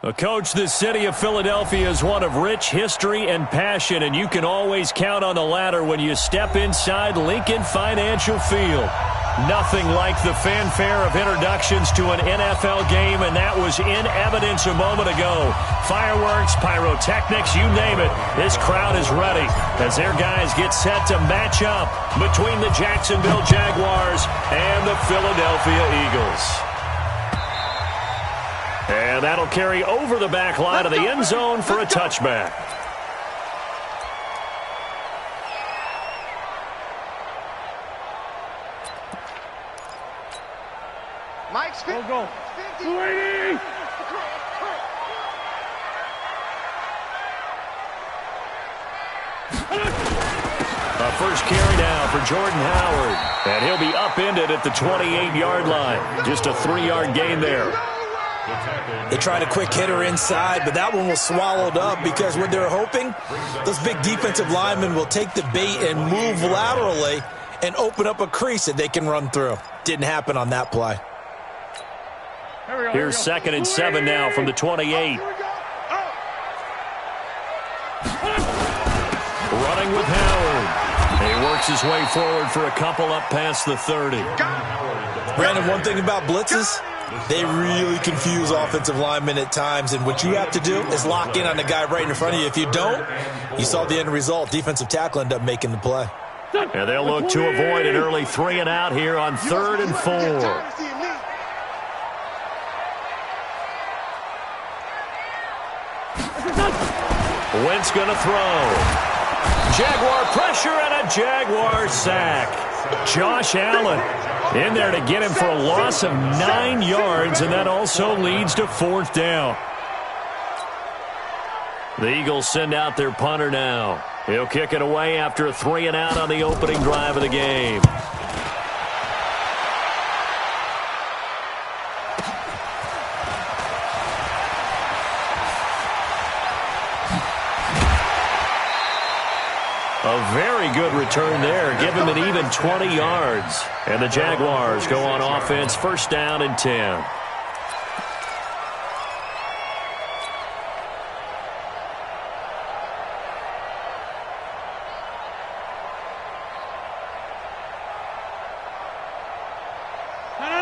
Well, Coach, the city of Philadelphia is one of rich history and passion, and you can always count on the latter when you step inside Lincoln Financial Field. Nothing like the fanfare of introductions to an NFL game, and that was in evidence a moment ago. Fireworks, pyrotechnics, you name it. This crowd is ready as their guys get set to match up between the Jacksonville Jaguars and the Philadelphia Eagles. And that'll carry over the back line of the end zone for a touchback. Mike's go. 280. A first carry now for Jordan Howard. And he'll be upended at the 28-yard line. Just a 3-yard gain there. They tried a quick hitter inside, but that one was swallowed up because what they're hoping, those big defensive linemen will take the bait and move laterally and open up a crease that they can run through. Didn't happen on that play. Here's 2nd and 7 now from the 28. Running with Howard. He works his way forward for a couple up past the 30. Brandon, one thing about blitzes, they really confuse offensive linemen at times, and what you have to do is lock in on the guy right in front of you. If you don't, you saw the end result. Defensive tackle ended up making the play. And they'll look to avoid an early 3 and out here on 3rd and 4. Wentz going to throw. Jaguar pressure and a Jaguar sack. Josh Allen in there to get him for a loss of 9 yards, and that also leads to 4th down. The Eagles send out their punter now. He'll kick it away after a 3 and out on the opening drive of the game. A very good return there. Give him an even 20 yards. And the Jaguars go on offense, 1st down and 10.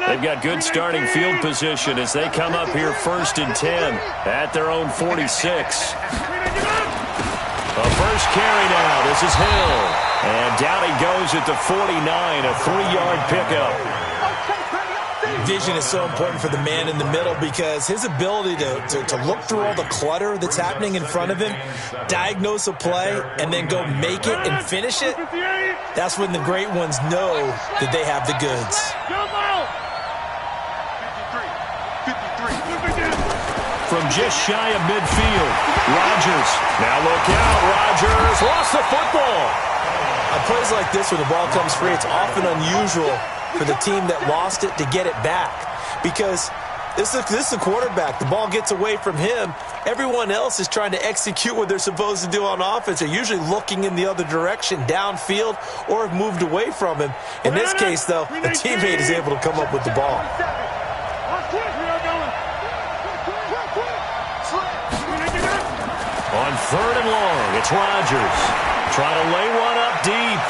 They've got good starting field position as they come up here 1st and 10 at their own 46. A first carry now. This is Hill. And down he goes at the 49, a 3-yard pickup. Vision is so important for the man in the middle because his ability to look through all the clutter that's happening in front of him, diagnose a play, and then go make it and finish it, that's when the great ones know that they have the goods. From just shy of midfield, Rodgers. Now look out, Rodgers lost the football. On plays like this, when the ball comes free, it's often unusual for the team that lost it to get it back because this is the quarterback. The ball gets away from him. Everyone else is trying to execute what they're supposed to do on offense. They're usually looking in the other direction, downfield, or have moved away from him. In this case, though, the teammate is able to come up with the ball. On 3rd and long, it's Rodgers. Trying to lay one up deep.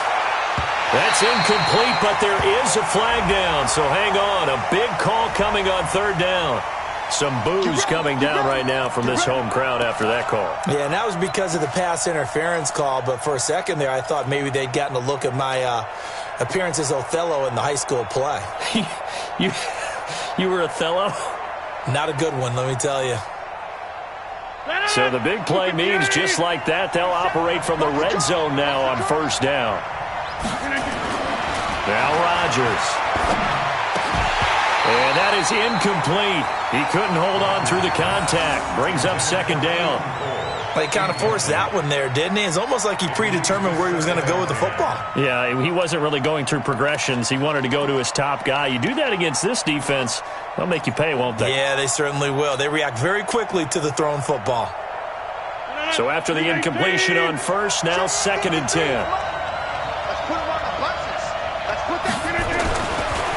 That's incomplete, but there is a flag down, so hang on. A big call coming on 3rd down. Some boos coming down right now from this home crowd after that call. Yeah, and that was because of the pass interference call, but for a second there, I thought maybe they'd gotten a look at my appearance as Othello in the high school play. You were Othello? Not a good one, let me tell you. So the big play means just like that, they'll operate from the red zone now on 1st down. Now Rodgers. And that is incomplete. He couldn't hold on through the contact. Brings up 2nd down. He kind of forced that one there, didn't he? It's almost like he predetermined where he was going to go with the football. Yeah, he wasn't really going through progressions. He wanted to go to his top guy. You do that against this defense, they'll make you pay, won't they? Yeah, they certainly will. They react very quickly to the thrown football. So after the incompletion on 1st, now 2nd and 10.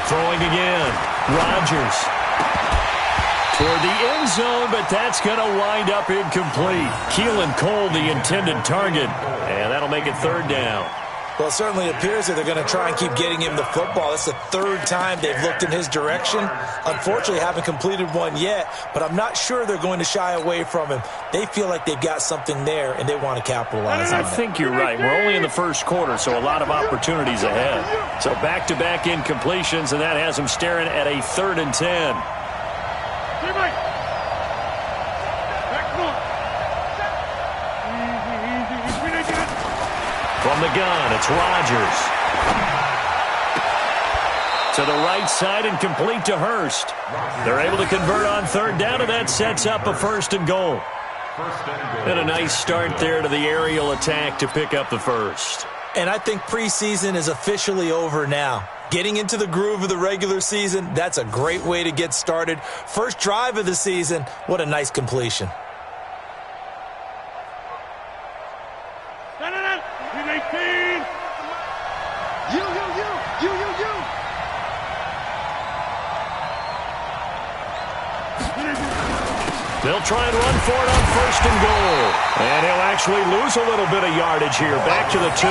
Throwing again. Rodgers. Toward the end zone, but that's going to wind up incomplete. Keelan Cole, the intended target, and that'll make it third down. Well, it certainly appears that they're going to try and keep getting him the football. That's the third time they've looked in his direction. Unfortunately, haven't completed one yet, but I'm not sure they're going to shy away from him. They feel like they've got something there, and they want to capitalize on it. I think you're right. We're only in the first quarter, so a lot of opportunities ahead. So back-to-back incompletions, and that has them staring at a 3rd and 10. From the gun, it's Rodgers. To the right side and complete to Hurst. They're able to convert on 3rd down, and that sets up a 1st and goal. And a nice start there to the aerial attack to pick up the 1st. And I think preseason is officially over now. Getting into the groove of the regular season, that's a great way to get started. First drive of the season, what a nice completion. They'll try and run for it on 1st and goal. And he'll actually lose a little bit of yardage here. Back to the 2.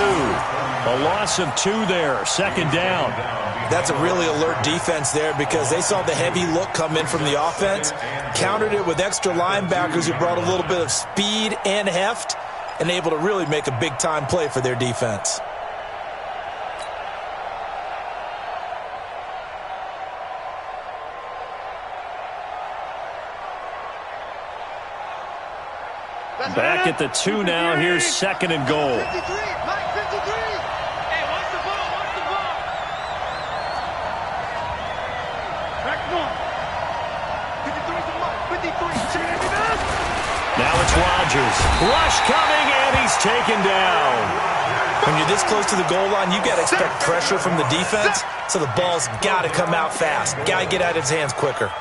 A loss of 2 there. 2nd down. That's a really alert defense there because they saw the heavy look come in from the offense, countered it with extra linebackers who brought a little bit of speed and heft, and able to really make a big-time play for their defense. Back at the 2 now. Here's 2nd and goal. 53, Mike, 53. Hey, what's the ball? What's the ball? Back north. 53 to Mike, 53. Now it's Rodgers. Rush coming, and he's taken down. When you're this close to the goal line, you've got to expect pressure from the defense, so the ball's got to come out fast. Got to get out of his hands quicker.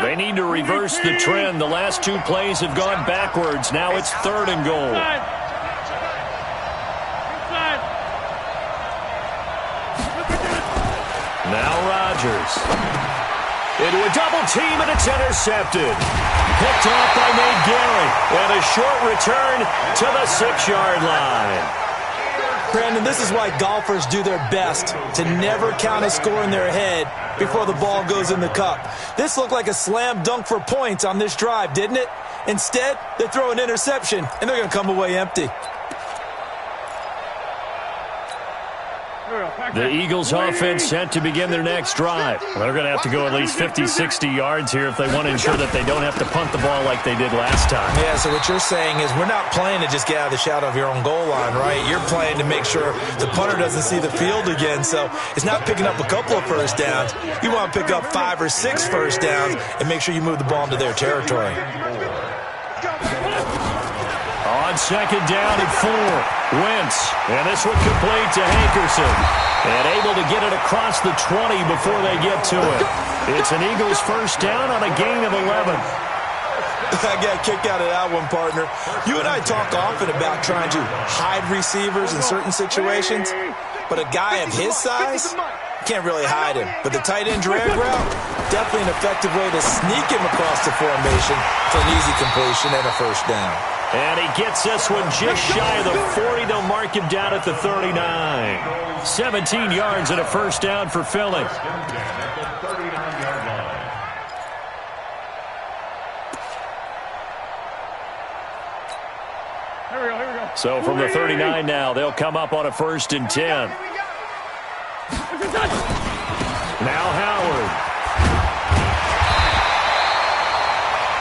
They need to reverse the trend. The last 2 plays have gone backwards. Now it's 3rd and goal. Now Rodgers. Into a double team, and it's intercepted. Picked off by Nate Gehring. And a short return to the 6-yard line. Brandon, this is why golfers do their best to never count a score in their head before the ball goes in the cup. This looked like a slam dunk for points on this drive, didn't it? Instead, they throw an interception, and they're going to come away empty. The Eagles offense set to begin their next drive. They're going to have to go at least 50, 60 yards here if they want to ensure that they don't have to punt the ball like they did last time. Yeah, so what you're saying is we're not playing to just get out of the shadow of your own goal line, right? You're playing to make sure the punter doesn't see the field again. So it's not picking up a couple of 1st downs. You want to pick up 5 or 6 1st downs and make sure you move the ball into their territory. On 2nd down at 4, Wentz, and this one complete to Hankerson, and able to get it across the 20 before they get to it. It's an Eagles 1st down on a gain of 11. I got kicked out of that one, partner. You and I talk often about trying to hide receivers in certain situations, but a guy of his size can't really hide him. But the tight end drag route, definitely an effective way to sneak him across the formation for an easy completion and a 1st down. And he gets this one just shy of the 40. They'll mark him down at the 39. 17 yards and a 1st down for Philly. Here we go. So from the 39 now, they'll come up on a 1st and 10. Now Howard.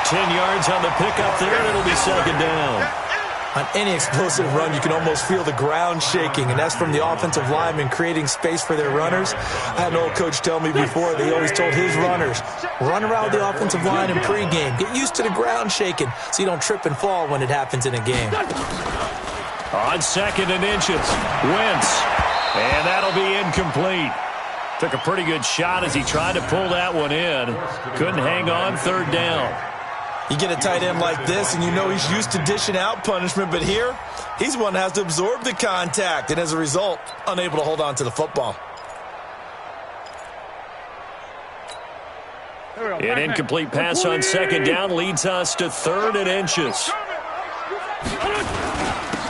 10 yards on the pickup there, and it'll be 2nd down. On any explosive run, you can almost feel the ground shaking, and that's from the offensive linemen creating space for their runners. I had an old coach tell me before, they always told his runners, run around the offensive line in pregame. Get used to the ground shaking so you don't trip and fall when it happens in a game. On 2nd and inches, Wentz, and that'll be incomplete. Took a pretty good shot as he tried to pull that one in. Couldn't hang on 3rd down. You get a tight end like this, and you know he's used to dishing out punishment, but here, he's one that has to absorb the contact, and as a result, unable to hold on to the football. An incomplete pass on second down leads us to 3rd and inches.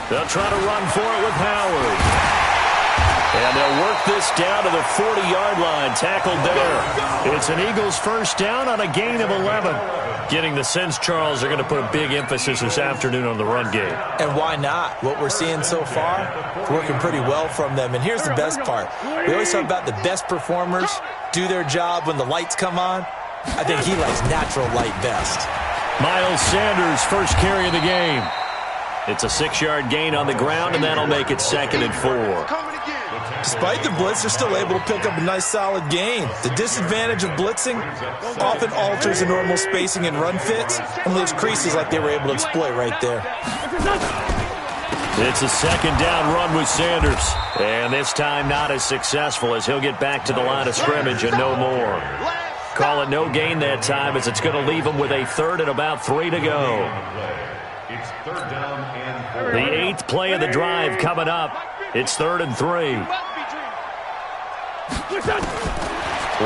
They'll try to run for it with Howard. And they'll work this down to the 40-yard line, tackled there. It's an Eagles first down on a gain of 11. Getting the sense, Charles, they're going to put a big emphasis this afternoon on the run game. And why not? What we're seeing so far, it's working pretty well from them. And here's the best part. We always talk about the best performers do their job when the lights come on. I think he likes natural light best. Miles Sanders, first carry of the game. It's a 6-yard gain on the ground, and that'll make it 2nd and 4. Despite the blitz, they're still able to pick up a nice, solid gain. The disadvantage of blitzing often alters the normal spacing and run fits and leaves creases like they were able to exploit right there. It's a 2nd down run with Sanders. And this time not as successful as he'll get back to the line of scrimmage and no more. Call it no gain that time as it's going to leave him with a 3rd and about 3 to go. The 8th play of the drive coming up. It's 3rd and 3.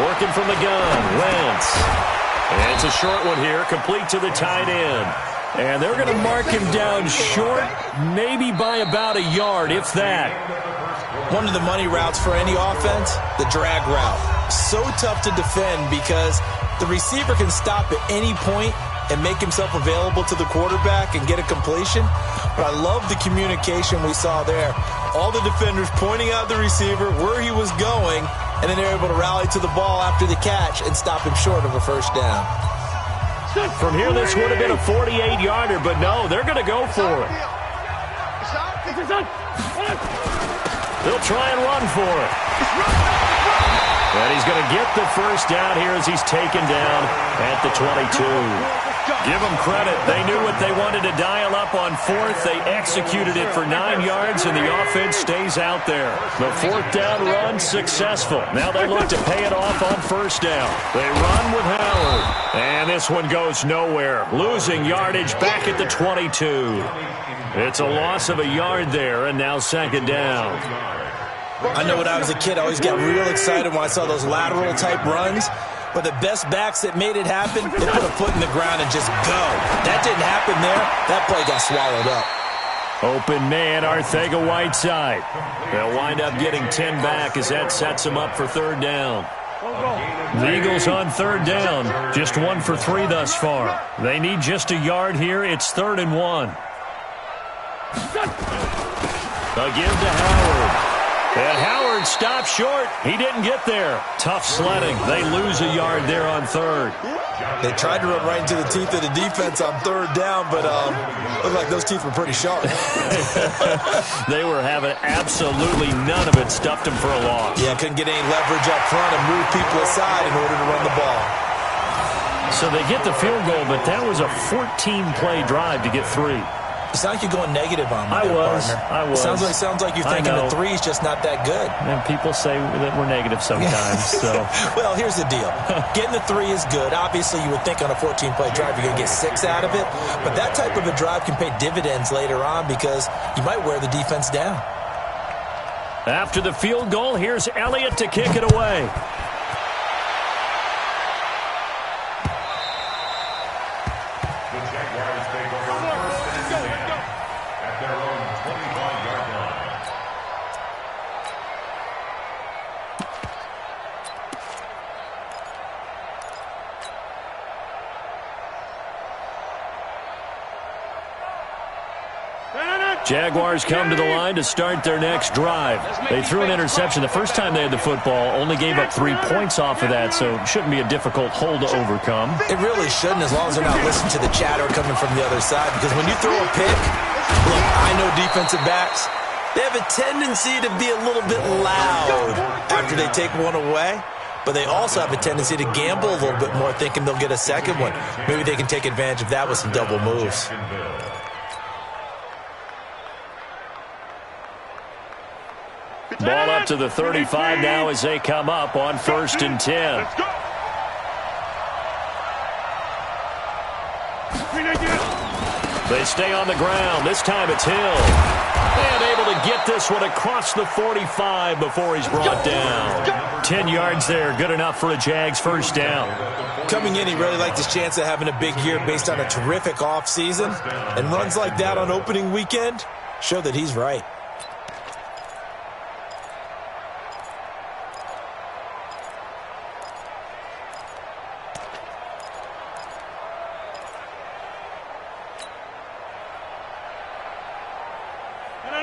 Working from the gun, Wentz. And it's a short one here, complete to the tight end. And they're going to mark him down short, maybe by about a yard, if that. One of the money routes for any offense, the drag route. So tough to defend because the receiver can stop at any point and make himself available to the quarterback and get a completion. But I love the communication we saw there. All the defenders pointing out the receiver, where he was going, and then they're able to rally to the ball after the catch and stop him short of a first down. From here, this would have been a 48-yarder, but no, they're going to go for it. They'll try and run for it. And he's going to get the first down here as he's taken down at the 22. Give them credit. They knew what they wanted to dial up on 4th. They executed it for 9 yards, and the offense stays out there. The 4th down run successful. Now they look to pay it off on 1st down. They run with Howard. And this one goes nowhere. Losing yardage back at the 22. It's a loss of a yard there, and now 2nd down. I know when I was a kid, I always got real excited when I saw those lateral-type runs. But the best backs that made it happen, they put a foot in the ground and just go. That didn't happen there. That play got swallowed up. Open man, Arcega-Whiteside. They'll wind up getting 10 back as that sets them up for 3rd down. The Eagles on 3rd down, just 1 for 3 thus far. They need just a yard here. It's 3rd and 1. They'll give to Howard. And Howard stopped short. He didn't get there. Tough sledding. They lose a yard there on 3rd. They tried to run right into the teeth of the defense on 3rd down, but looked like those teeth were pretty sharp. They were having absolutely none of it. Stuffed them for a loss. Yeah, couldn't get any leverage up front and move people aside in order to run the ball. So they get the field goal, but that was a 14-play drive to get 3. It sounds like you're going negative on me, I was. Sounds like you're thinking the 3's just not that good. And people say that we're negative sometimes. So, well, here's the deal. Getting the 3 is good. Obviously, you would think on a 14-play drive you're going to get 6 out of it. But that type of a drive can pay dividends later on because you might wear the defense down. After the field goal, here's Elliott to kick it away. Jaguars come to the line to start their next drive. They threw an interception the first time they had the football, only gave up 3 points off of that, so it shouldn't be a difficult hole to overcome. It really shouldn't, as long as they're not listening to the chatter coming from the other side, because when you throw a pick, look, I know defensive backs, they have a tendency to be a little bit loud after they take one away, but they also have a tendency to gamble a little bit more, thinking they'll get a second one. Maybe they can take advantage of that with some double moves. Ball up to the 35 now as they come up on 1st and 10. They stay on the ground. This time it's Hill. And able to get this one across the 45 before he's brought down. 10 yards there, good enough for a Jags first down. Coming in, he really liked his chance of having a big year based on a terrific offseason. And runs like that on opening weekend show that he's right.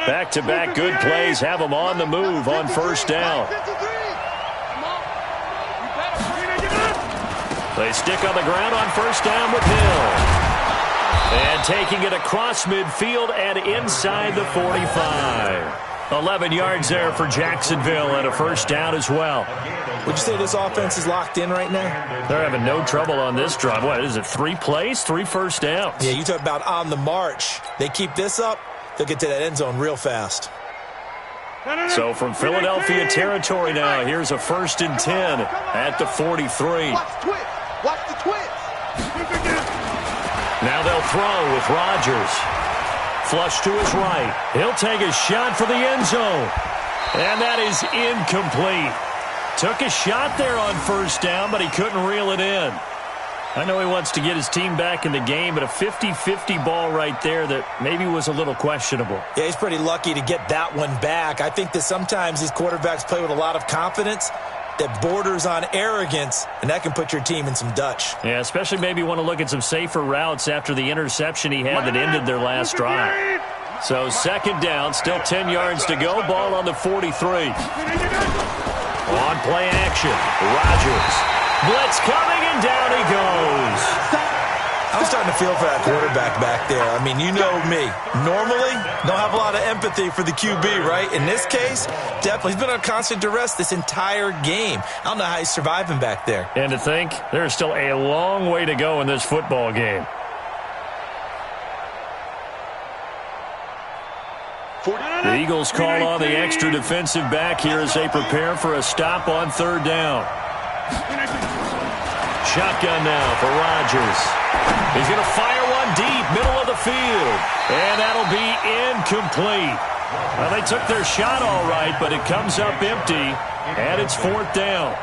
Back-to-back good plays have them on the move on first down. They stick on the ground on first down with Hill. And taking it across midfield and inside the 45. 11 yards there for Jacksonville and a first down as well. Would you say this offense is locked in right now? They're having no trouble on this drive. What is it, 3 plays, 3 first downs? Yeah, you talk about on the march. They keep this up, they'll get to that end zone real fast. So from Philadelphia territory now, here's a 1st and 10 at the 43. Watch the twist. Now they'll throw with Rodgers. Flush to his right. He'll take a shot for the end zone. And that is incomplete. Took a shot there on first down, but he couldn't reel it in. I know he wants to get his team back in the game, but a 50-50 ball right there that maybe was a little questionable. Yeah, he's pretty lucky to get that one back. I think that sometimes these quarterbacks play with a lot of confidence that borders on arrogance, and that can put your team in some Dutch. Yeah, especially maybe want to look at some safer routes after the interception he had that ended their last drive. So 2nd down, still 10 yards to go. Ball on the 43. On play action, Rodgers. Blitz coming, and down he goes. I'm starting to feel for that quarterback back there. I mean, you know me. Normally, don't have a lot of empathy for the QB, right? In this case, definitely. He's been on constant duress this entire game. I don't know how he's surviving back there. And to think, there's still a long way to go in this football game. The Eagles call on the extra defensive back here as they prepare for a stop on 3rd down. Shotgun now for Rodgers. He's going to fire one deep, middle of the field. And that'll be incomplete. Well, they took their shot all right, but it comes up empty, and it's 4th down.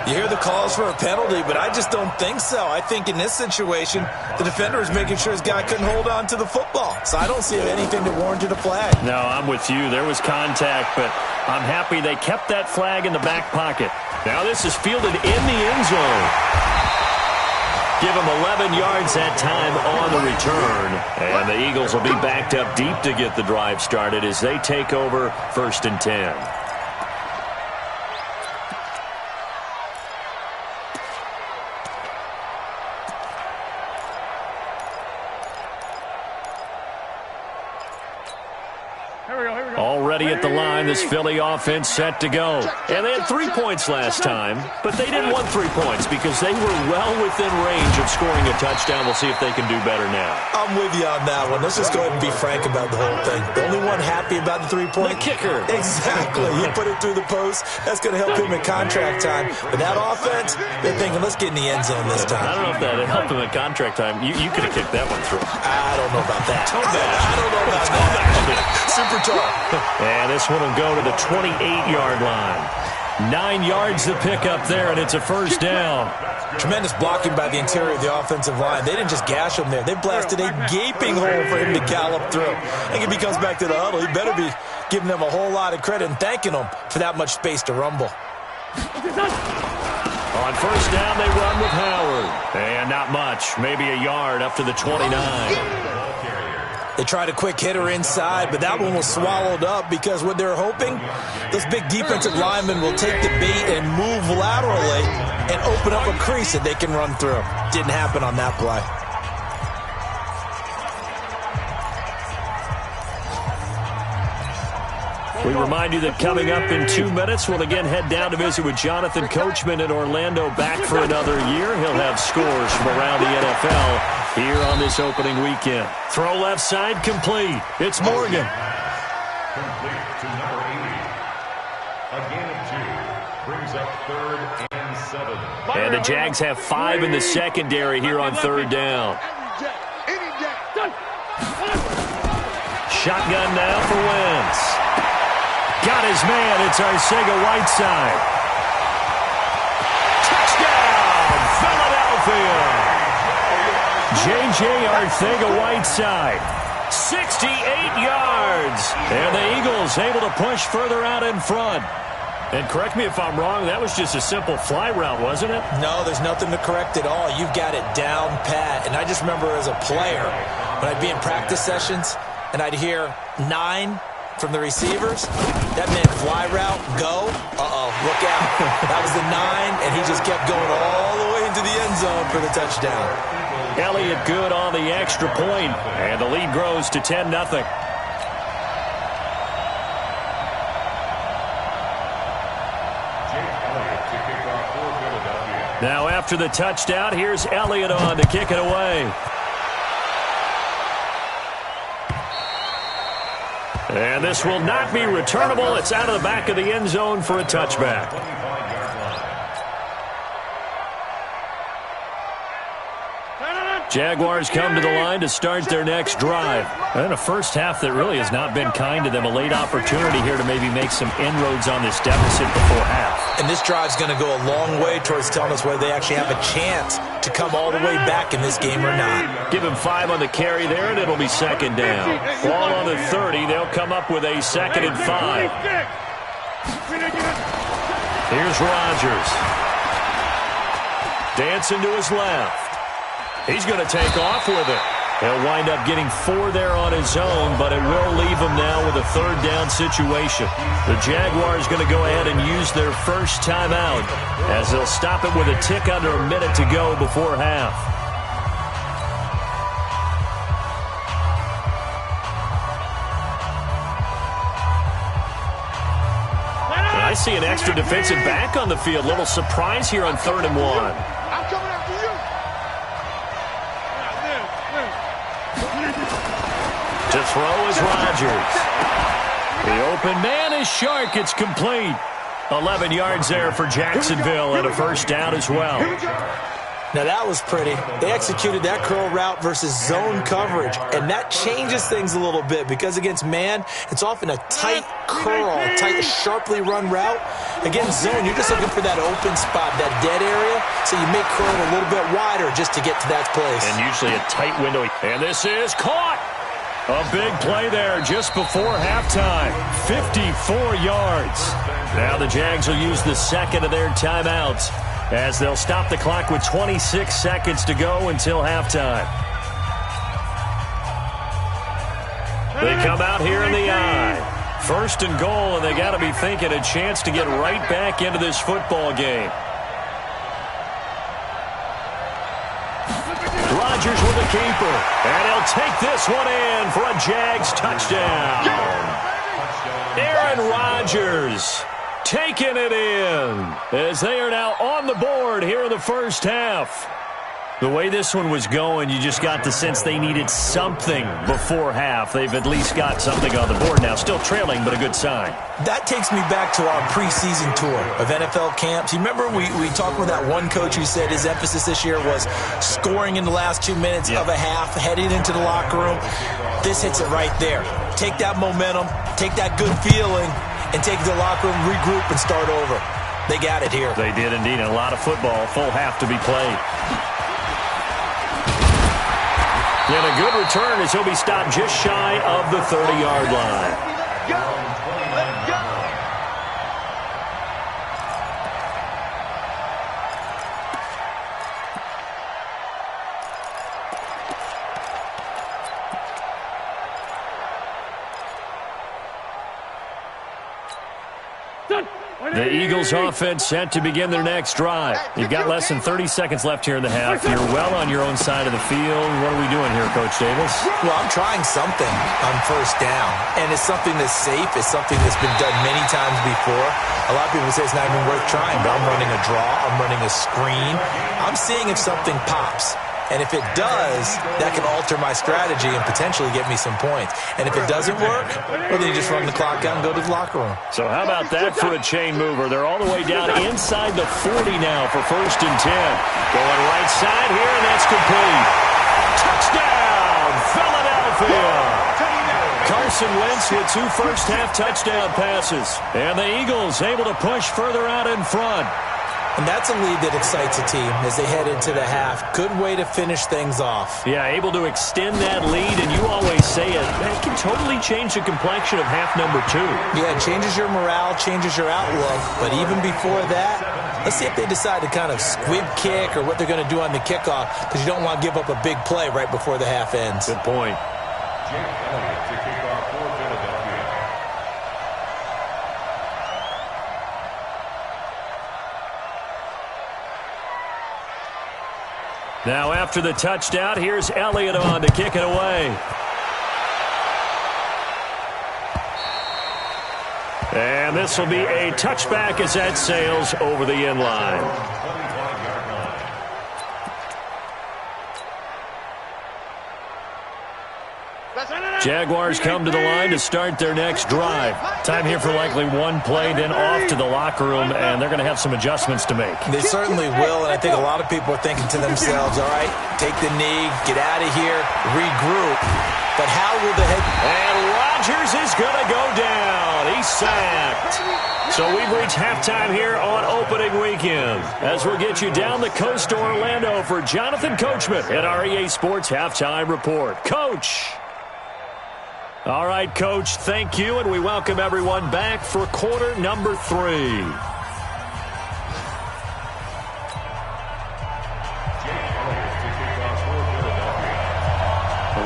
You hear the calls for a penalty, but I just don't think so. I think in this situation, the defender is making sure his guy couldn't hold on to the football. So I don't see anything that warranted a flag. No, I'm with you. There was contact, but I'm happy they kept that flag in the back pocket. Now this is fielded in the end zone. Give him 11 yards that time on the return. And the Eagles will be backed up deep to get the drive started as they take over 1st and 10. Already at the line, this Philly offense set to go. And they had 3 points last time, but they didn't want 3 points because they were well within range of scoring a touchdown. We'll see if they can do better now. I'm with you on that one. Let's just go ahead and be frank about the whole thing. The only one happy about the 3-point? The kicker. Exactly. He put it through the post. That's going to help him in contract time. But that offense, they're thinking, let's get in the end zone this time. I don't know if that helped him in contract time. You could have kicked that one through. I don't know about that. Toe bash. I don't know about that. Super tall. And this one will go to the 28-yard line. 9 yards to pick up there, and it's a first down. Tremendous blocking by the interior of the offensive line. They didn't just gash him there. They blasted a gaping hole for him to gallop through. I think if he comes back to the huddle, he better be giving them a whole lot of credit and thanking them for that much space to rumble. On first down, they run with Howard. And not much, maybe a yard up to the 29. They tried a quick hitter inside, but that one was swallowed up because what they're hoping, those big defensive linemen will take the bait and move laterally and open up a crease that they can run through. Didn't happen on that play. We remind you that coming up in 2 minutes, we'll again head down to visit with Jonathan Coachman in Orlando, back for another year. He'll have scores from around the NFL here on this opening weekend. Throw left side, complete. It's Morgan. Complete to number 80. A gain of 2 brings up 3rd and 7. And the Jags have 5 in the secondary here on 3rd down. shotgun now for Wentz. Got his man. It's Arcega-Whiteside. Touchdown, Philadelphia. J.J. Arcega-Whiteside, 68 yards. And the Eagles able to push further out in front. And correct me if I'm wrong, that was just a simple fly route, wasn't it? No, there's nothing to correct at all. You've got it down pat. And I just remember as a player, when I'd be in practice sessions, and I'd hear 9 from the receivers, that meant fly route, go. Look out. That was the 9, and he just kept going all the way into the end zone for the touchdown. Elliott good on the extra point, and the lead grows to 10-0. Now after the touchdown, here's Elliott on to kick it away. And this will not be returnable. It's out of the back of the end zone for a touchback. Jaguars come to the line to start their next drive. And a first half that really has not been kind to them. A late opportunity here to maybe make some inroads on this deficit before half. And this drive's going to go a long way towards telling us whether they actually have a chance to come all the way back in this game or not. Give him 5 on the carry there, and it'll be second down. Ball on the 30. They'll come up with a 2nd and 5. Here's Rodgers. Dancing to his left. He's going to take off with it. He'll wind up getting 4 there on his own, but it will leave him now with a 3rd down situation. The Jaguars going to go ahead and use their first timeout as they'll stop it with a tick under a minute to go before half. And I see an extra defensive back on the field. Little surprise here on 3rd and 1. I'm coming after you. To throw is Rodgers. The open man is Shark. It's complete. 11 yards there for Jacksonville and a first down as well. Now that was pretty. They executed that curl route versus zone coverage, and that changes things a little bit because against man, it's often a tight curl, tight, sharply run route. Against zone, you're just looking for that open spot, that dead area, so you make curl a little bit wider just to get to that place. And usually a tight window. And this is caught. A big play there just before halftime. 54 yards. Now the Jags will use the 2nd of their timeouts as they'll stop the clock with 26 seconds to go until halftime. They come out here in the eye. 1st and goal, and they got to be thinking a chance to get right back into this football game. Rodgers with a keeper, and he'll take this one in for a Jags touchdown. Aaron Rodgers taking it in as they are now on the board here in the first half. The way this one was going, you just got the sense they needed something before half. They've at least got something on the board now. Still trailing, but a good sign. That takes me back to our preseason tour of NFL camps. You remember we talked with that one coach who said his emphasis this year was scoring in the last 2 minutes of a half, heading into the locker room. This hits it right there. Take that momentum, take that good feeling, and take it to the locker room, regroup, and start over. They got it here. They did indeed, and a lot of football, full half to be played. And a good return as he'll be stopped just shy of the 30-yard line. The Eagles offense set to begin their next drive. You've got less than 30 seconds left here in the half. You're well on your own side of the field. What are we doing here, Coach Davis? Well, I'm trying something on 1st down, and it's something that's safe. It's something that's been done many times before. A lot of people say it's not even worth trying, but I'm running a draw. I'm running a screen. I'm seeing if something pops. And if it does, that can alter my strategy and potentially get me some points. And if it doesn't work, well, then you just run the clock out and go to the locker room. So how about that for a chain mover? They're all the way down inside the 40 now for 1st and 10. Going right side here, and that's complete. Touchdown, Philadelphia. Carson Wentz with 2 first-half touchdown passes. And the Eagles able to push further out in front. And that's a lead that excites a team as they head into the half. Good way to finish things off. Yeah, able to extend that lead, and you always say it. That can totally change the complexion of half number 2. Yeah, it changes your morale, changes your outlook. But even before that, let's see if they decide to kind of squib kick or what they're going to do on the kickoff, because you don't want to give up a big play right before the half ends. Good point. Jake Elliott to kick off for Philadelphia. Now after the touchdown, here's Elliott on to kick it away. And this will be a touchback as that sails over the end line. Jaguars come to the line to start their next drive. Time here for likely one play, then off to the locker room, and they're going to have some adjustments to make. They certainly will, and I think a lot of people are thinking to themselves, all right, take the knee, get out of here, regroup. But how will the head... And Rodgers is going to go down. He's sacked. So we've reached halftime here on opening weekend. As we'll get you down the coast to Orlando for Jonathan Coachman at our EA Sports Halftime Report. Coach. All right, Coach, thank you, and we welcome everyone back for quarter number 3.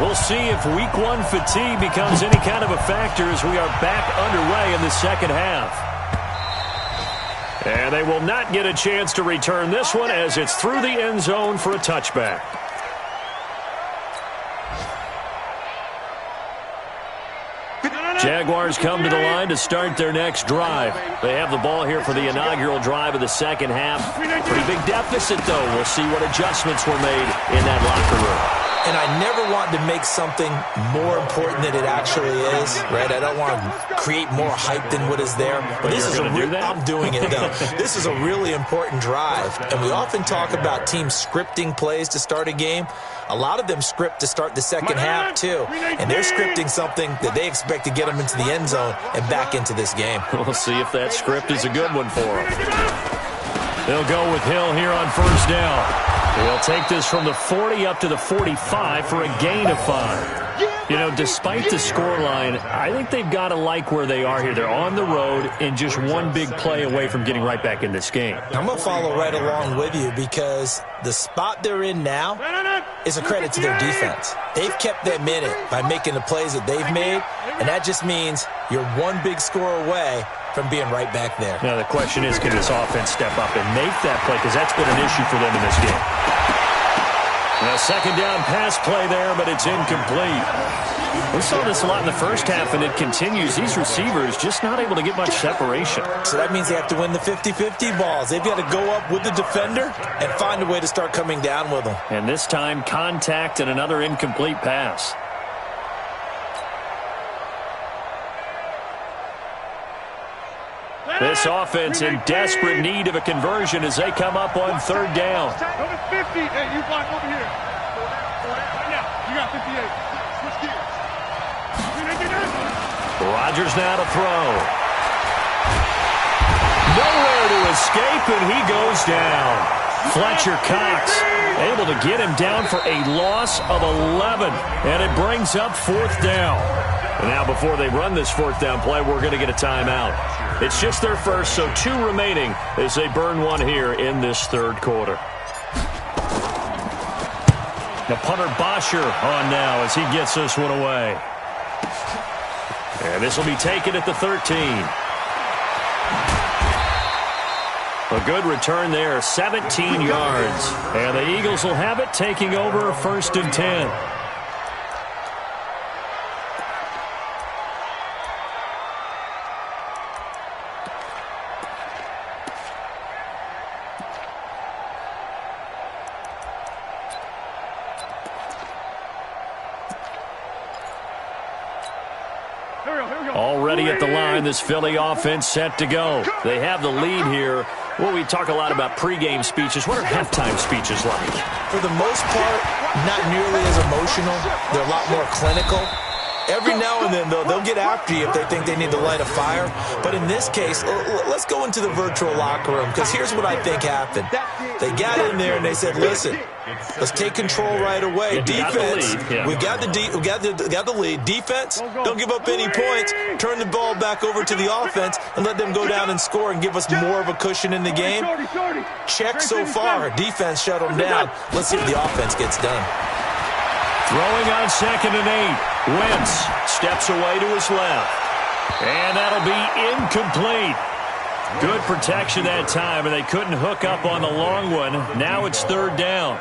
We'll see if week 1 fatigue becomes any kind of a factor as we are back underway in the second half. And they will not get a chance to return this one as it's through the end zone for a touchback. Jaguars come to the line to start their next drive. They have the ball here for the inaugural drive of the second half. Pretty big deficit, though. We'll see what adjustments were made in that locker room. And I never want to make something more important than it actually is, right? I don't want to create more hype than what is there. But this is I'm doing it, though. This is a really important drive. And we often talk about teams scripting plays to start a game. A lot of them script to start the second half, too. And they're scripting something that they expect to get them into the end zone and back into this game. We'll see if that script is a good one for them. They'll go with Hill here on first down. He'll take this from the 40 up to the 45 for a gain of 5. You know, despite the scoreline, I think they've got to like where they are here. They're on the road and just one big play away from getting right back in this game. I'm going to follow right along with you because the spot they're in now is a credit to their defense. They've kept them in it by making the plays that they've made, and that just means you're one big score away from being right back there. Now, the question is, can this offense step up and make that play? Because that's been an issue for them in this game. Now, second down pass play there, but it's incomplete. We saw this a lot in the first half, and it continues. These receivers just not able to get much separation. So that means they have to win the 50-50 balls. They've got to go up with the defender and find a way to start coming down with them. And this time, contact and another incomplete pass. This offense in desperate need of a conversion as they come up on third down. Number 50, hey, you block over here. Right now, you got 58. Switch gears. Rodgers now to throw. Nowhere to escape, and he goes down. Fletcher Cox able to get him down for a loss of 11, and it brings up fourth down. And now before they run this fourth down play, we're going to get a timeout. It's just their first, so 2 remaining as they burn one here in this third quarter. Now punter Bosher on now as he gets this one away. And this will be taken at the 13. A good return there, 17 yards. And the Eagles will have it, taking over first and 10. Already at the line, this Philly offense set to go. They have the lead here. Well, we talk a lot about pregame speeches. What are halftime speeches like? For the most part, not nearly as emotional. They're a lot more clinical. Every now and then, though, they'll get after you if they think they need to light a fire. But in this case, let's go into the virtual locker room, because here's what I think happened. They got in there and they said, listen, let's take control right away. Defense, we've got the lead. Defense, don't give up any points. Turn the ball back over to the offense and let them go down and score and give us more of a cushion in the game. Check so far. Defense shut them down. Let's see if the offense gets done. Throwing on 2nd and 8. Wentz steps away to his left. And that'll be incomplete. Good protection that time, and they couldn't hook up on the long one. Now it's 3rd down.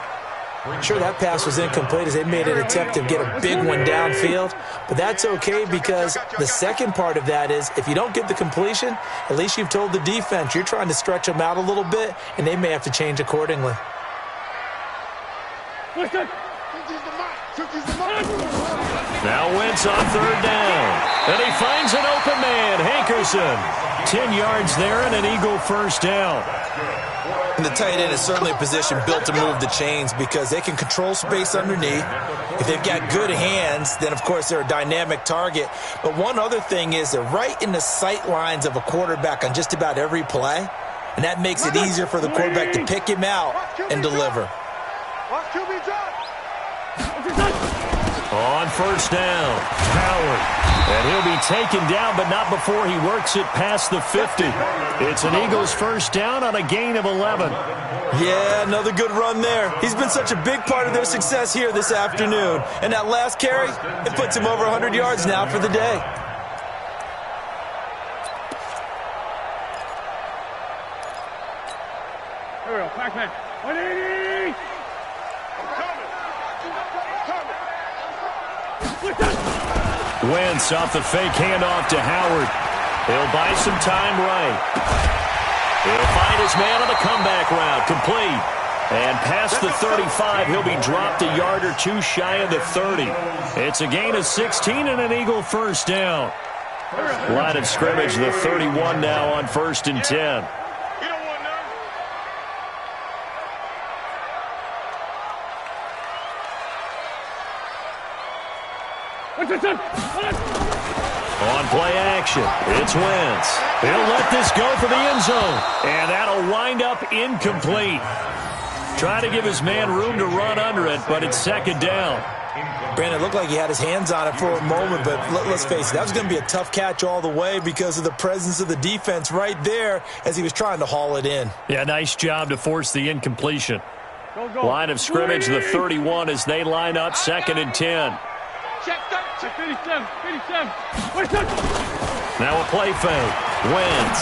Sure, that pass was incomplete as they made an attempt to get a big one downfield. But that's okay, because the second part of that is if you don't get the completion, at least you've told the defense you're trying to stretch them out a little bit, and they may have to change accordingly. Now Wentz on 3rd down. And he finds an open man, Hankerson. 10 yards there and an Eagle 1st down. And the tight end is certainly a position built to move the chains because they can control space underneath. If they've got good hands, then, of course, they're a dynamic target. But one other thing is they're right in the sight lines of a quarterback on just about every play, and that makes it easier for the quarterback to pick him out and deliver. On 1st down, Howard. And he'll be taken down, but not before he works it past the 50. It's an Eagles 1st down on a gain of 11. Yeah, another good run there. He's been such a big part of their success here this afternoon. And that last carry, it puts him over 100 yards now for the day. Here we go, Pac-Man. 180! Wentz off the fake handoff to Howard. He'll buy some time right. He'll find his man on the comeback route. Complete. And past the 35, he'll be dropped a yard or two shy of the 30. It's a gain of 16 and an Eagle 1st down. Line of scrimmage, the 31 now on 1st and 10. On play action, it's Wentz. He'll let this go for the end zone. And that'll wind up incomplete. Trying to give his man room to run under it, but it's 2nd down. Brandon, it looked like he had his hands on it for a moment, but let's face it, that was going to be a tough catch all the way because of the presence of the defense right there as he was trying to haul it in. Yeah, nice job to force the incompletion. Line of scrimmage, the 31 as they line up 2nd and 10. Check 57, 57. Now a play fake. Wentz.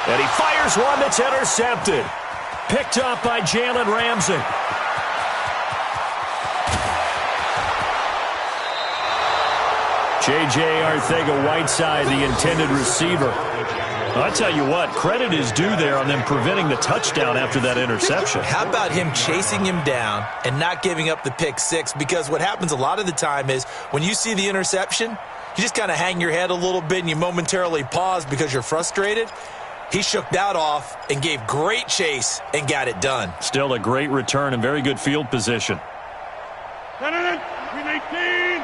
And he fires one that's intercepted. Picked up by Jalen Ramsey. J.J. Arcega-Whiteside, the intended receiver. I'll tell you what, credit is due there on them preventing the touchdown after that interception. How about him chasing him down and not giving up the pick six? Because what happens a lot of the time is when you see the interception, you just kind of hang your head a little bit and you momentarily pause because you're frustrated. He shook that off and gave great chase and got it done. Still a great return and very good field position. Green 18. Hey,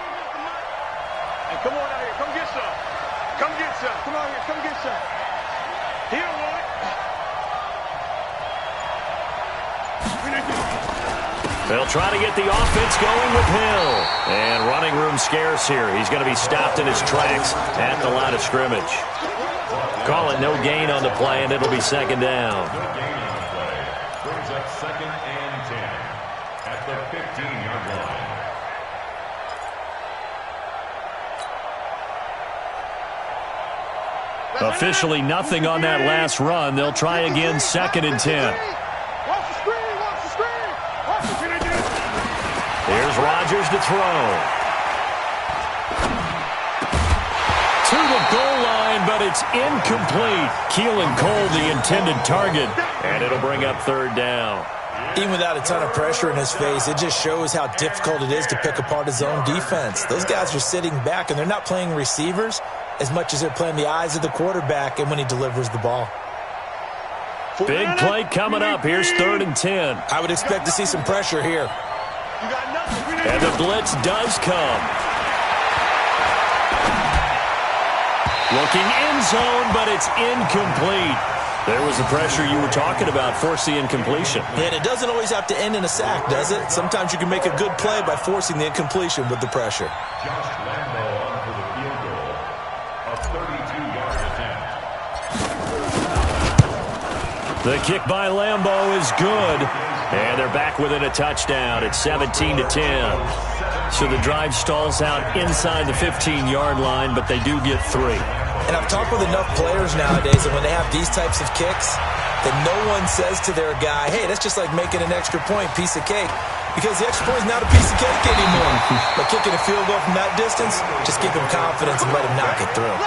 come on out here. Come get some. Come get some. Come on here. Come get some. He don't want it. Green 18. They'll try to get the offense going with Hill. And running room scarce here. He's going to be stopped in his tracks at the line of scrimmage. Call it no gain on the play, and it'll be 2nd down. No gain on the play. Brings up 2nd and 10 at the 15-yard line. Officially nothing on that last run. They'll try again 2nd and 10. Watch the screen. Watch the screen. Watch the screen. Here's Rodgers to throw. To the goal line, but it's incomplete. Keelan Cole, the intended target, and it'll bring up 3rd down. Even without a ton of pressure in his face, it just shows how difficult it is to pick apart his own defense. Those guys are sitting back, and they're not playing receivers as much as they're playing the eyes of the quarterback and when he delivers the ball. Big play coming up. Here's 3rd and 10. I would expect to see some pressure here. And the blitz does come. Looking end zone, but it's incomplete. There was the pressure you were talking about, force the incompletion. And it doesn't always have to end in a sack, does it? Sometimes you can make a good play by forcing the incompletion with the pressure. Josh Lambo on for the field goal. A 32-yard attempt. The kick by Lambo is good. And they're back within a touchdown. It's 17-10. So the drive stalls out inside the 15-yard line, but they do get 3. And I've talked with enough players nowadays that when they have these types of kicks, that no one says to their guy, hey, that's just like making an extra point, piece of cake. Because the extra point is not a piece of cake anymore. But kicking a field goal from that distance, just give him confidence and let him knock it through.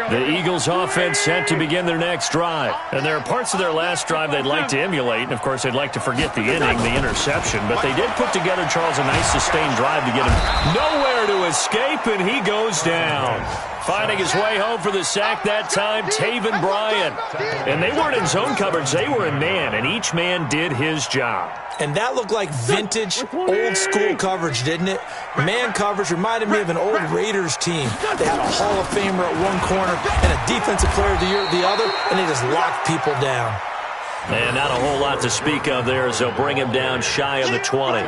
The Eagles offense set to begin their next drive. And there are parts of their last drive they'd like to emulate. And, of course, they'd like to forget the inning, the interception. But they did put together, Charles, a nice sustained drive to get him nowhere to escape, and he goes down. Finding his way home for the sack that time, Taven Bryan. And they weren't in zone coverage. They were in man, and each man did his job. And that looked like vintage, old-school coverage, didn't it? Man coverage reminded me of an old Raiders team. They had a Hall of Famer at one corner and a Defensive Player of the Year at the other, and they just locked people down. And not a whole lot to speak of there as they'll bring him down shy of the 20.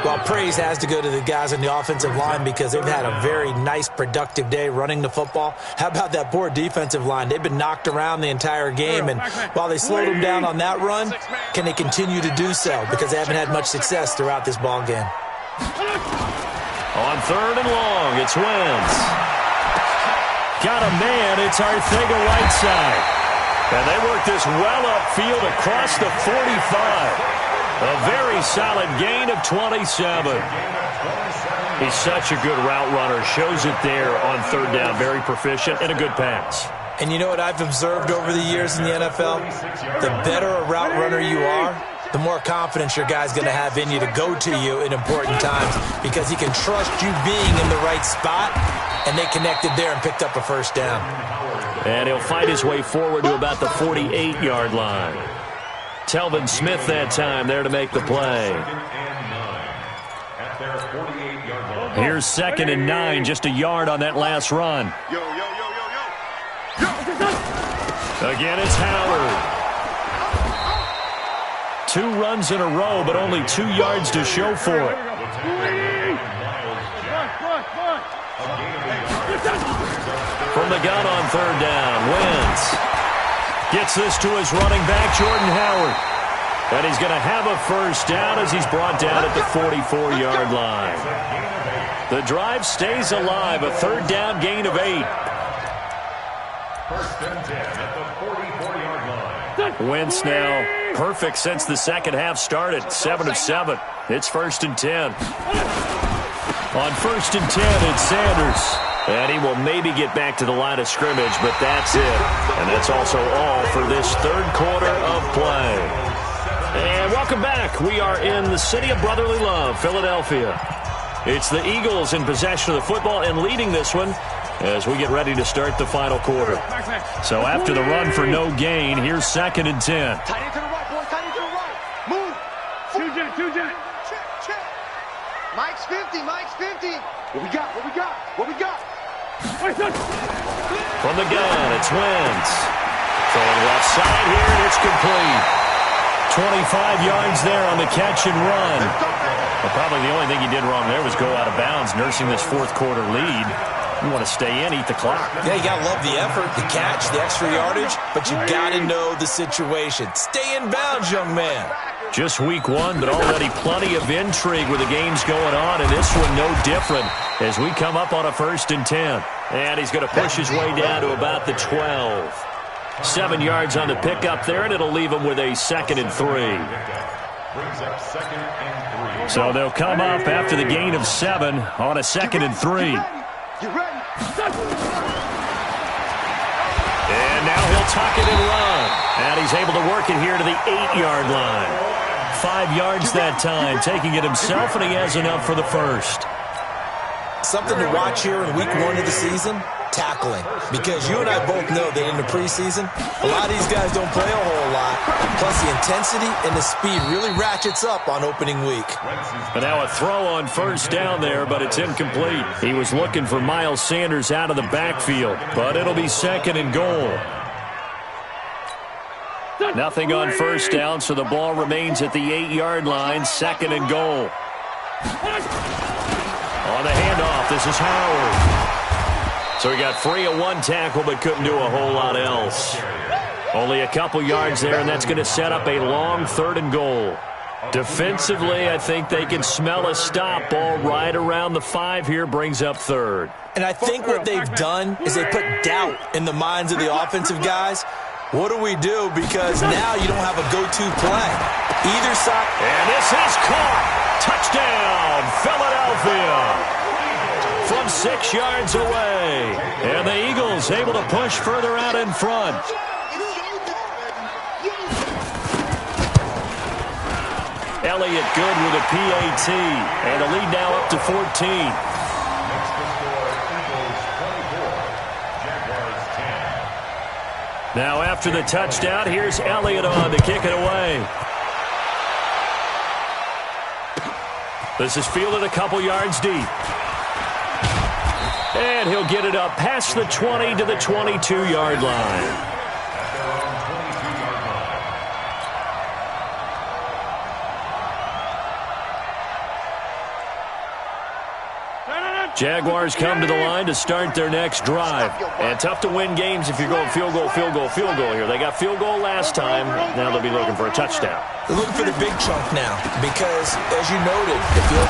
Well, praise has to go to the guys on the offensive line because they've had a very nice, productive day running the football. How about that poor defensive line? They've been knocked around the entire game, and while they slowed them down on that run, can they continue to do so? Because they haven't had much success throughout this ball game. On 3rd and long, it's Wentz. Got a man, it's Arcega-Whiteside. And they work this well upfield across the 45. A very solid gain of 27. He's such a good route runner. Shows it there on 3rd down. Very proficient and a good pass. And you know what I've observed over the years in the NFL? The better a route runner you are, the more confidence your guy's going to have in you to go to you in important times because he can trust you being in the right spot, and they connected there and picked up a 1st down. And he'll fight his way forward to about the 48-yard line. Telvin Smith that time there to make the play. Here's 2nd and 9, just a yard on that last run. Again, it's Howard. 2 runs in a row, but only 2 yards to show for it. From the gun on 3rd down, Wentz gets this to his running back, Jordan Howard. And he's going to have a 1st down as he's brought down at the 44-yard line. The drive stays alive, a 3rd down gain of 8. 1st and 10 at the 44-yard line. Wentz now perfect since the second half started, 7 of 7. It's 1st and 10. On 1st and 10, it's Sanders. And he will maybe get back to the line of scrimmage, but that's it. And that's also all for this 3rd quarter of play. And welcome back. We are in the city of brotherly love, Philadelphia. It's the Eagles in possession of the football and leading this one as we get ready to start the final quarter. So after the run for no gain, here's 2nd and 10. Tight end to the right, boy. Tight end to the right. Move. Two jet. Check. Mike's 50. What we got? From the gun, it's Wentz. Throwing left side here, and it's complete. 25 yards there on the catch and run. Well, probably the only thing he did wrong there was go out of bounds, nursing this 4th quarter lead. You want to stay in, eat the clock. Yeah, you got to love the effort, the catch, the extra yardage, but you got to know the situation. Stay in bounds, young man. Just week 1, but already plenty of intrigue with the games going on, and this one no different as we come up on a 1st and 10. And he's going to push his way down to about the 12. 7 yards on the pickup there, and it'll leave him with a 2nd and 3. So they'll come up after the gain of 7 on a 2nd and 3. And now he'll tuck it and run. And he's able to work it here to the 8-yard line. 5 yards that time, taking it himself, and he has enough for the 1st. Something to watch here in week 1 of the season. tackling, because you and I both know that in the preseason, a lot of these guys don't play a whole lot. Plus, the intensity and the speed really ratchets up on opening week. And now a throw on first down there, but it's incomplete. He was looking for Miles Sanders out of the backfield, but it'll be 2nd and goal. Nothing on first down, so the ball remains at the 8-yard line, 2nd and goal. On the handoff, this is Howard. So he got free of one tackle, but couldn't do a whole lot else. Only a couple yards there, and that's going to set up a long 3rd and goal. Defensively, I think they can smell a stop. Ball right around the 5 here, brings up 3rd. And I think what they've done is they put doubt in the minds of the offensive guys. What do we do? Because now you don't have a go-to play. Either side. And this is caught. Touchdown, Philadelphia. From 6 yards away. And the Eagles able to push further out in front. Elliott good with a PAT. And the lead now up to 14. Now after the touchdown, here's Elliott on to kick it away. This is fielded a couple yards deep. And he'll get it up past the 20 to the 22-yard line. Jaguars come to the line to start their next drive. And tough to win games if you're going field goal, field goal, field goal here. They got field goal last time. Now they'll be looking for a touchdown. They're looking for the big chunk now because, as you noted, the field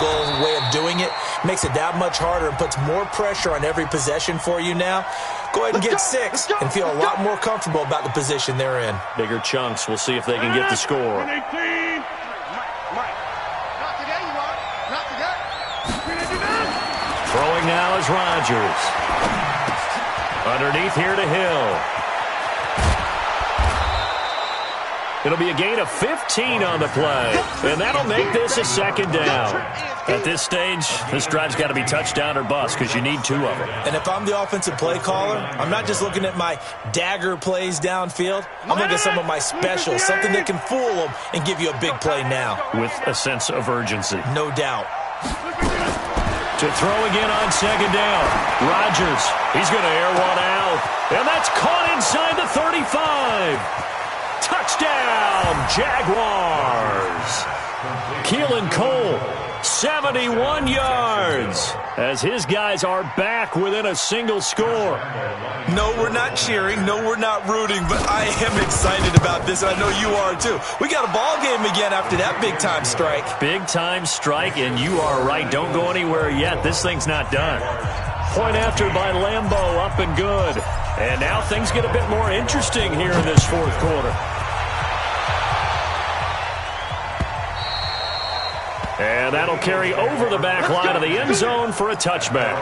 goal way of doing it makes it that much harder and puts more pressure on every possession for you now. Go ahead and get 6 and feel a lot more comfortable about the position they're in. Bigger chunks. We'll see if they can get the score. Throwing now is Rodgers. Underneath here to Hill. It'll be a gain of 15 on the play, and that'll make this a 2nd down. At this stage, this drive's got to be touchdown or bust because you need 2 of them. And if I'm the offensive play caller, I'm not just looking at my dagger plays downfield. I'm looking at some of my specials, something that can fool them and give you a big play now. With a sense of urgency. No doubt. To throw again on 2nd down. Rodgers, he's going to air one out. And that's caught inside the 35. Touchdown, Jaguars. Keelan Cole, 71 yards. As his guys are back within a single score. No, we're not cheering. No, we're not rooting. But I am excited about this, and I know you are too. We got a ball game again after that big-time strike. Big-time strike, and you are right. Don't go anywhere yet. This thing's not done. Point after by Lambeau, up and good. And now things get a bit more interesting here in this 4th quarter. And that'll carry over the back line of the end zone for a touchback.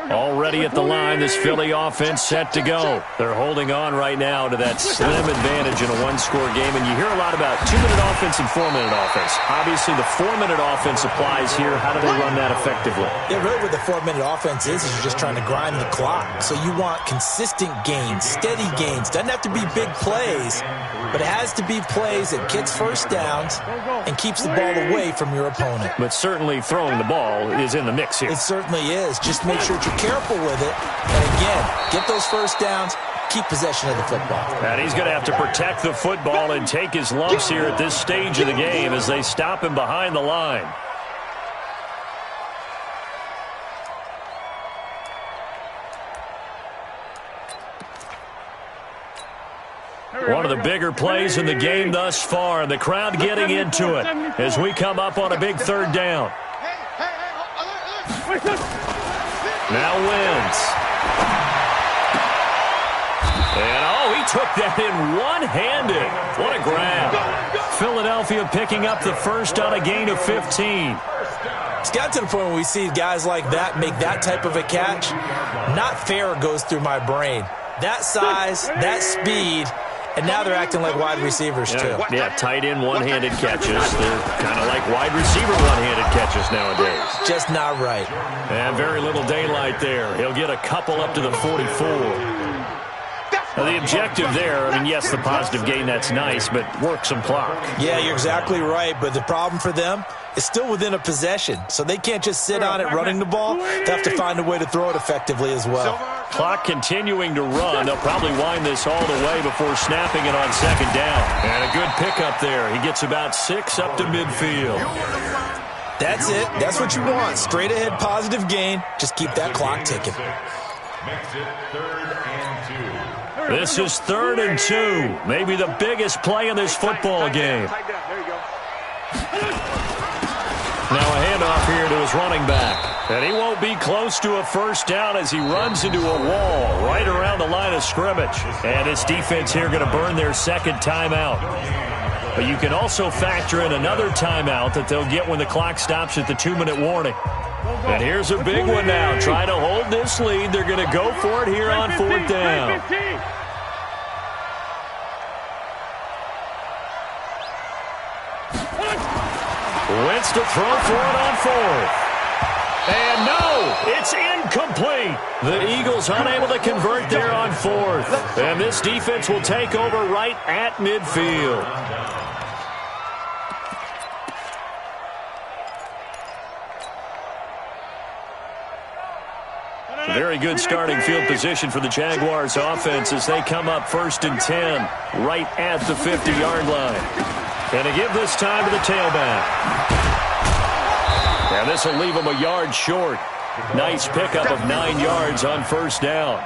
Already at the line, this Philly offense set to go. They're holding on right now to that slim advantage in a 1-score game. And you hear a lot about 2-minute offense and 4-minute offense. Obviously, the 4-minute offense applies here. How do they run that effectively? Yeah, really what the 4-minute offense is you're just trying to grind the clock. So you want consistent gains, steady gains. Doesn't have to be big plays, but it has to be plays that gets first downs and keeps the ball away from your opponent. But certainly throwing the ball is in the mix here. It certainly is. Just make sure that you're careful with it. And again, get those first downs, keep possession of the football. And he's going to have to protect the football and take his lumps here at this stage of the game as they stop him behind the line. One of the bigger plays in the game thus far, and the crowd getting into it as we come up on a big 3rd down. Now Wentz. And, he took that in one-handed. What a grab. Philadelphia picking up the first on a gain of 15. It's got to the point where we see guys like that make that type of a catch. Not fair goes through my brain. That size, that speed, and now they're acting like wide receivers, too. Yeah, tight end one-handed catches. They're kind of like wide receiver one-handed catches nowadays. Just not right. And very little daylight there. He'll get a couple up to the 44. Now, the objective there, I mean, yes, the positive gain, that's nice, but work some clock. Yeah, you're exactly right, but the problem for them is still within a possession, so they can't just sit on it running the ball. They have to find a way to throw it effectively as well. Clock continuing to run. They'll probably wind this all the way before snapping it on second down. And a good pickup there. He gets about 6 up to midfield. That's it. That's what you want. Straight ahead positive gain. Just keep that clock ticking. Makes it 3rd and 2. This is 3rd and 2. Maybe the biggest play in this football game. Now a handoff here to his running back. And he won't be close to a first down as he runs into a wall right around the line of scrimmage. And his defense here going to burn their second timeout. But you can also factor in another timeout that they'll get when the clock stops at the 2-minute warning. And here's a big one now. Trying to hold this lead. They're going to go for it here on 4th down. Wentz to throw for it on 4th. And no, it's incomplete. The Eagles unable to convert there on 4th. And this defense will take over right at midfield. Very good starting field position for the Jaguars offense as they come up 1st and 10 right at the 50-yard line. And to give this time to the tailback. And this will leave him a yard short. Nice pickup of 9 yards on 1st down.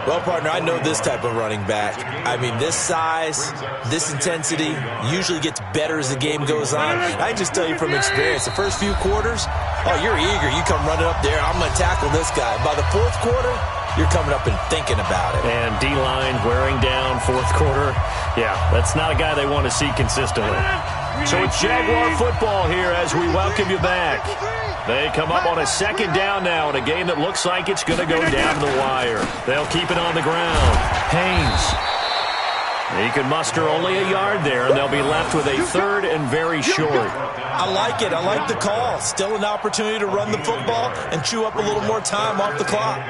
Well, partner, I know this type of running back. I mean, this size, this intensity usually gets better as the game goes on. I just tell you from experience, the first few quarters, oh, you're eager. You come running up there, I'm going to tackle this guy. By the 4th quarter, you're coming up and thinking about it. And D-line wearing down 4th quarter. Yeah, that's not a guy they want to see consistently. So it's Jaguar football here as we welcome you back. They come up on a 2nd down now in a game that looks like it's going to go down the wire. They'll keep it on the ground. Haynes. He can muster only a yard there, and they'll be left with a 3rd and very short. I like it. I like the call. Still an opportunity to run the football and chew up a little more time off the clock.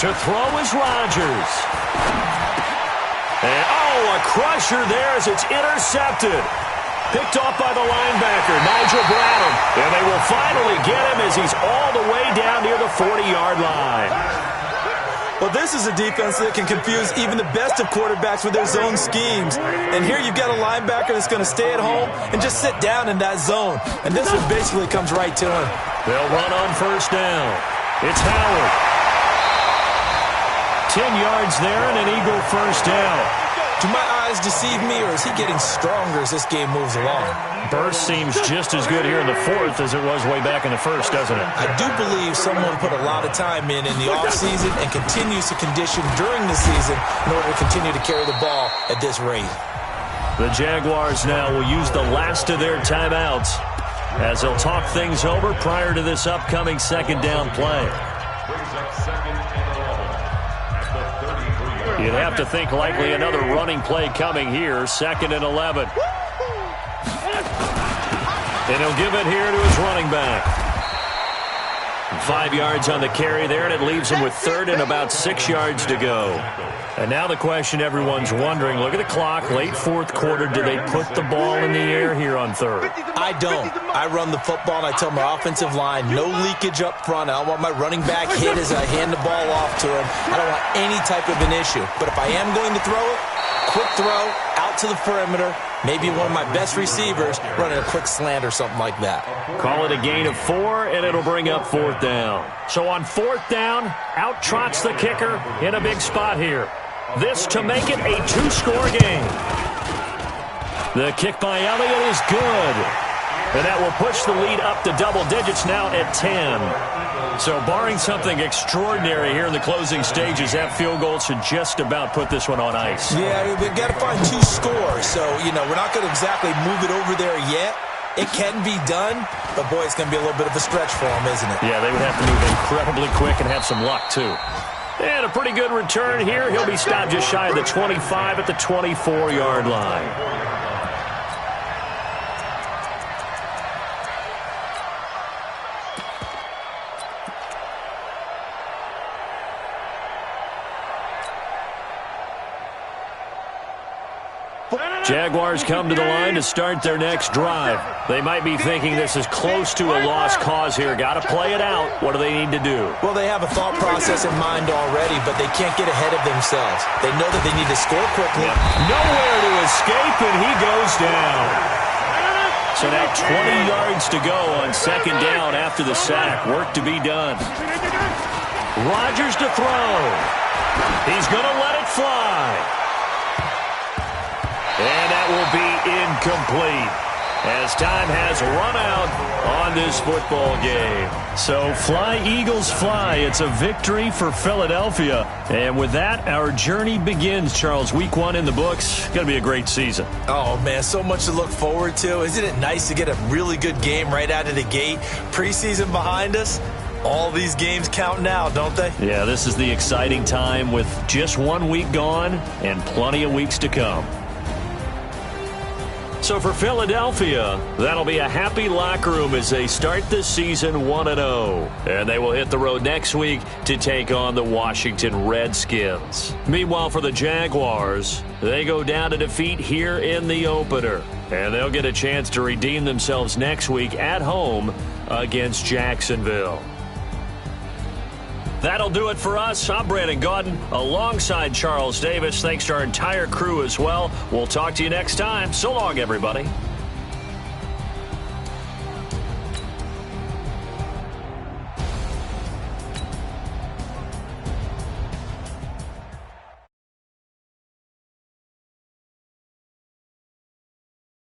To throw is Rodgers. And, oh, a crusher there as it's intercepted. Picked off by the linebacker, Nigel Bradham. And they will finally get him as he's all the way down near the 40-yard line. Well, this is a defense that can confuse even the best of quarterbacks with their zone schemes. And here you've got a linebacker that's going to stay at home and just sit down in that zone. And this one basically comes right to him. They'll run on 1st down. It's Howard. 10 yards there and an Eagle 1st down. Do my eyes deceive me, or is he getting stronger as this game moves along? Burst seems just as good here in the 4th as it was way back in the 1st, doesn't it? I do believe someone put a lot of time in the offseason and continues to condition during the season in order to continue to carry the ball at this rate. The Jaguars now will use the last of their timeouts as they'll talk things over prior to this upcoming 2nd down play. You'd have to think likely another running play coming here. 2nd and 11. And he'll give it here to his running back. 5 yards on the carry there, and it leaves him with 3rd and about 6 yards to go. And now the question everyone's wondering, look at the clock, late 4th quarter, do they put the ball in the air here on 3rd? I don't. I run the football, and I tell my offensive line, no leakage up front. I don't want my running back hit as I hand the ball off to him. I don't want any type of an issue. But if I am going to throw it, quick throw, out to the perimeter, maybe one of my best receivers running a quick slant or something like that. Call it a gain of 4, and it'll bring up 4th down. So on 4th down, out trots the kicker in a big spot here. This to make it a 2-score game. The kick by Elliott is good. And that will push the lead up to double digits now at 10. So barring something extraordinary here in the closing stages, that field goal should just about put this one on ice. Yeah, we've got to find 2 scores. So, we're not going to exactly move it over there yet. It can be done, but, boy, it's going to be a little bit of a stretch for them, isn't it? Yeah, they would have to move incredibly quick and have some luck, too. And a pretty good return here. He'll be stopped just shy of the 25 at the 24-yard line. Jaguars come to the line to start their next drive. They might be thinking this is close to a lost cause here. Got to play it out. What do they need to do? Well, they have a thought process in mind already, but they can't get ahead of themselves. They know that they need to score quickly. Nowhere to escape, and he goes down. So now 20 yards to go on second down after the sack. Work to be done. Rodgers to throw. He's going to let it fly. And that will be incomplete as time has run out on this football game. So fly, Eagles, fly. It's a victory for Philadelphia. And with that, our journey begins, Charles. Week 1 in the books. Going to be a great season. Oh, man, so much to look forward to. Isn't it nice to get a really good game right out of the gate? Preseason behind us. All these games count now, don't they? Yeah, this is the exciting time with just 1 week gone and plenty of weeks to come. So for Philadelphia, that'll be a happy locker room as they start the season 1-0. And they will hit the road next week to take on the Washington Redskins. Meanwhile, for the Jaguars, they go down to defeat here in the opener. And they'll get a chance to redeem themselves next week at home against Jacksonville. That'll do it for us. I'm Brandon Gaudin alongside Charles Davis. Thanks to our entire crew as well. We'll talk to you next time. So long, everybody.